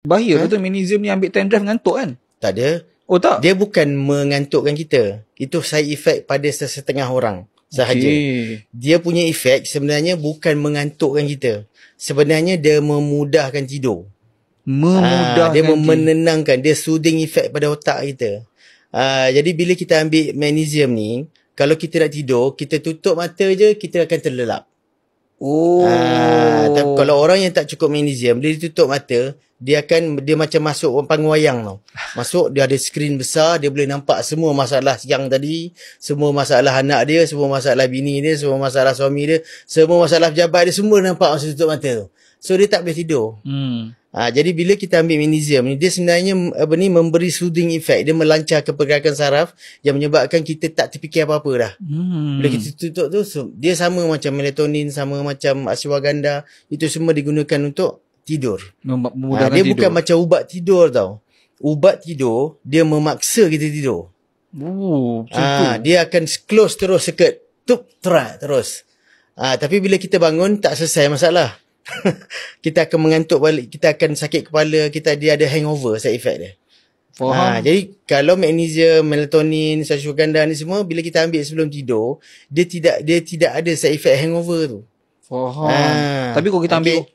Bahaya tu magnesium ni ambil 10 drive ngantuk kan? Tak ada. Oh tak? Dia bukan mengantukkan kita. Itu side effect pada sesetengah orang sahaja. Dia punya efek sebenarnya bukan mengantukkan kita. Sebenarnya dia memudahkan tidur. Dia menenangkan. Dia soothing effect pada otak kita. Jadi bila kita ambil magnesium ni, kalau kita nak tidur, kita tutup mata je, kita akan terlelap. Tapi kalau orang yang tak cukup magnesium, dia tutup mata, dia macam masuk panggung wayang tau. Masuk, dia ada skrin besar, dia boleh nampak semua masalah siang tadi, semua masalah anak dia, semua masalah bini dia, semua masalah suami dia, semua masalah pejabat dia, semua nampak masa tutup mata tu. So dia tak boleh tidur. Jadi bila kita ambil magnesium ni, dia sebenarnya memberi soothing effect. Dia melancarkan pergerakan saraf yang menyebabkan kita tak terfikir apa-apa dah. Bila kita tutup tu, dia sama macam melatonin, sama macam ashwagandha, itu semua digunakan untuk tidur. Dia tidur. Bukan macam ubat tidur tau. Ubat tidur, dia memaksa kita tidur. Dia akan close terus circuit. Terus. Tapi bila kita bangun, tak selesai masalah. Kita akan mengantuk balik, kita akan sakit kepala, dia ada hangover side effect dia. Jadi kalau magnesium, melatonin, ashwagandha ni semua, bila kita ambil sebelum tidur, dia tidak ada side effect hangover tu. Tapi kalau kita ambil